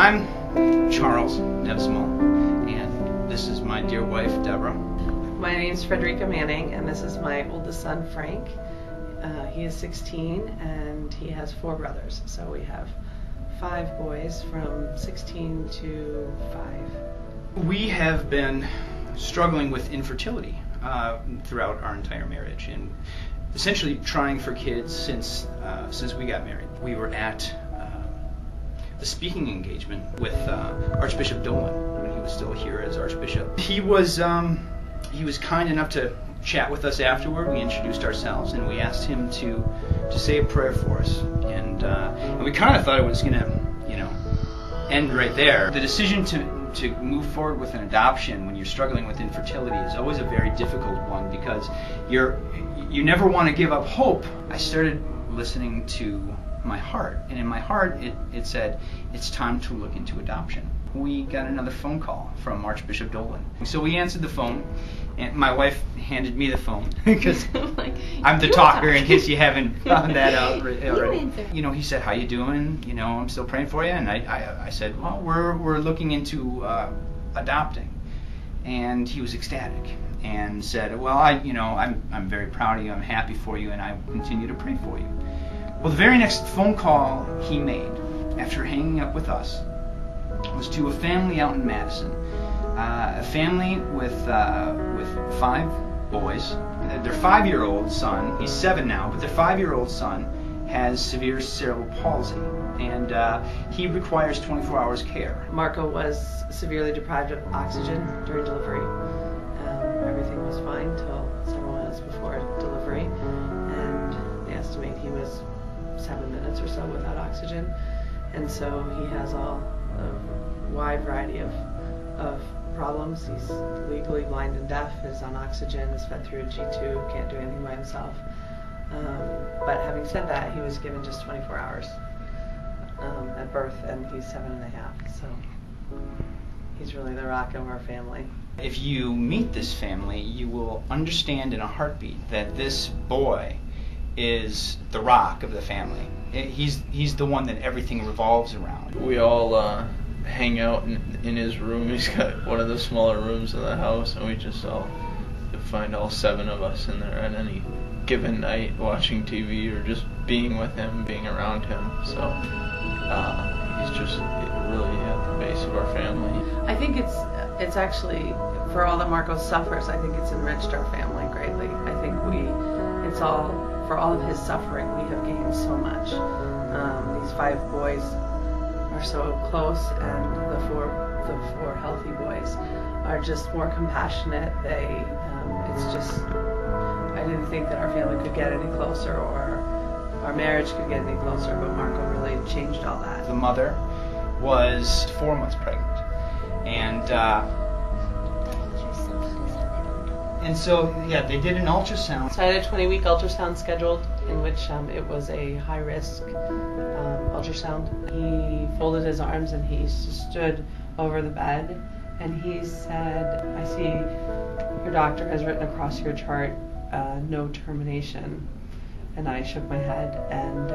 I'm Charles Nevsmal, and this is my dear wife, Deborah. My name is Frederica Manning, and this is my oldest son, Frank. He is 16, and he has 4 brothers. So we have 5 boys from 16 to 5. We have been struggling with infertility throughout our entire marriage, and essentially trying for kids since we got married. We were at the speaking engagement with Archbishop Dolan when he was still here as Archbishop. He was kind enough to chat with us afterward. We introduced ourselves and we asked him to say a prayer for us, and we kind of thought it was gonna end right there. The decision to move forward with an adoption when you're struggling with infertility is always a very difficult one, because you never want to give up hope. I started listening to my heart, and in my heart it said it's time to look into adoption. We got another phone call from Archbishop Dolan. So we answered the phone, and my wife handed me the phone because I'm the talker, in case you haven't found that out already. He said, "How you doing? I'm still praying for you." And I said, "Well, we're looking into adopting." And he was ecstatic and said, "Well, I'm very proud of you. I'm happy for you, and I will continue to pray for you." Well, the very next phone call he made after hanging up with us was to a family out in Madison, a family with 5 boys. Their 5-year-old son, he's 7 now, but their 5-year-old son has severe cerebral palsy, and he requires 24 hours care. Marco was severely deprived of oxygen during delivery. Everything was fine till several minutes before delivery, and they estimate he was 7 minutes or so without oxygen, and so he has a wide variety of problems. He's legally blind and deaf, is on oxygen, is fed through a G-tube, can't do anything by himself. But having said that, he was given just 24 hours at birth, and he's 7.5, so he's really the rock of our family. If you meet this family, you will understand in a heartbeat that this boy is the rock of the family. He's the one that everything revolves around. We all hang out in his room. He's got one of the smaller rooms in the house, and we just find all 7 of us in there at any given night, watching TV or just being with him, being around him. So he's just really at the base of our family. I think it's actually, for all that Marco suffers, I think it's enriched our family greatly. I think for all of his suffering, we have gained so much. These 5 boys are so close, and the four healthy boys are just more compassionate. I didn't think that our family could get any closer, or our marriage could get any closer, but Marco really changed all that. The mother was 4 months pregnant, and so they did an ultrasound. So I had a 20-week ultrasound scheduled, in which it was a high-risk ultrasound. He folded his arms and he stood over the bed, and he said, "I see your doctor has written across your chart no termination." And I shook my head, and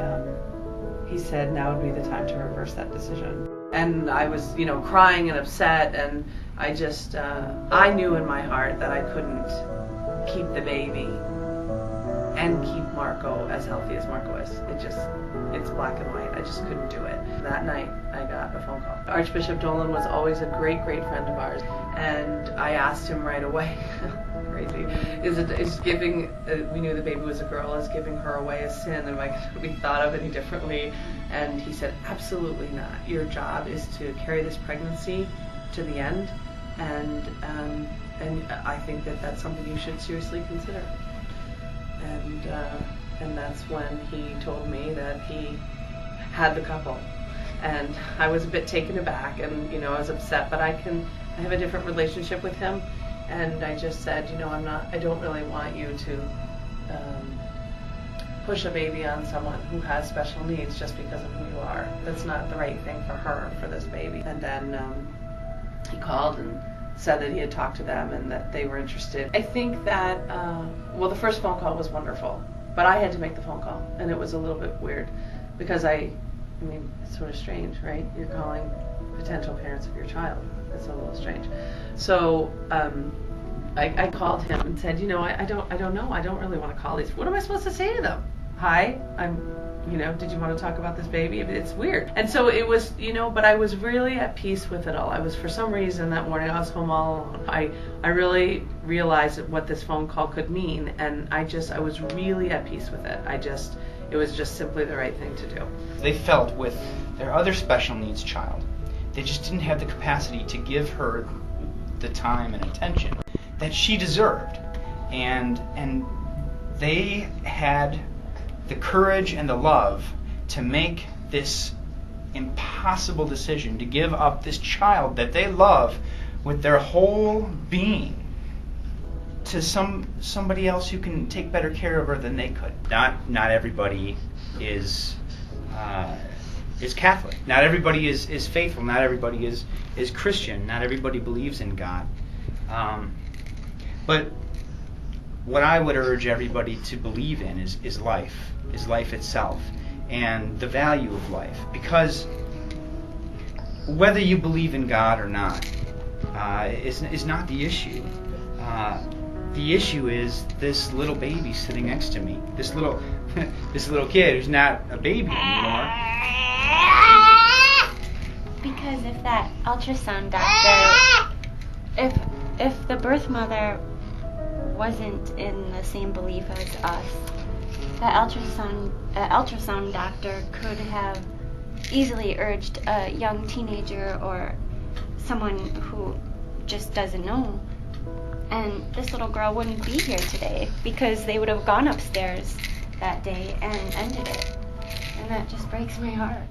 he said now would be the time to reverse that decision. And I was, crying and upset, and I just, I knew in my heart that I couldn't keep the baby and keep Marco as healthy as Marco is. It's black and white. I just couldn't do it. That night, I got a phone call. Archbishop Dolan was always a great, great friend of ours, and I asked him right away, crazy, is giving, we knew the baby was a girl, is giving her away a sin? Am I going to be thought of any differently? And he said, absolutely not. Your job is to carry this pregnancy to the end, and I think that that's something you should seriously consider. And that's when he told me that he had the couple, and I was a bit taken aback, and I was upset, but I have a different relationship with him, and I just said, I don't really want you to push a baby on someone who has special needs just because of who you are. That's not the right thing for her, for this baby. And then he called and said that he had talked to them and that they were interested. I think that, the first phone call was wonderful, but I had to make the phone call, and it was a little bit weird because I I mean, it's sort of strange, right? You're calling potential parents of your child. It's a little strange. So I called him and said, I don't know. I don't really want to call these. What am I supposed to say to them? Hi, did you want to talk about this baby? I mean, it's weird. And so it was, but I was really at peace with it all. I was, for some reason, that morning, I was home all alone. I really realized what this phone call could mean, and I was really at peace with it. It was just simply the right thing to do. They felt with their other special needs child, they just didn't have the capacity to give her the time and attention that she deserved. And they had the courage and the love to make this impossible decision to give up this child that they love with their whole being to somebody else who can take better care of her than they could. Not everybody is Catholic. Not everybody is faithful. Not everybody is Christian. Not everybody believes in God. But what I would urge everybody to believe in is life itself, and the value of life. Because whether you believe in God or not is not the issue. The issue is this little baby sitting next to me. This little kid who's not a baby anymore. Because if that ultrasound doctor, if the birth mother wasn't in the same belief as us, that ultrasound doctor could have easily urged a young teenager or someone who just doesn't know, and this little girl wouldn't be here today because they would have gone upstairs that day and ended it. And that just breaks my heart.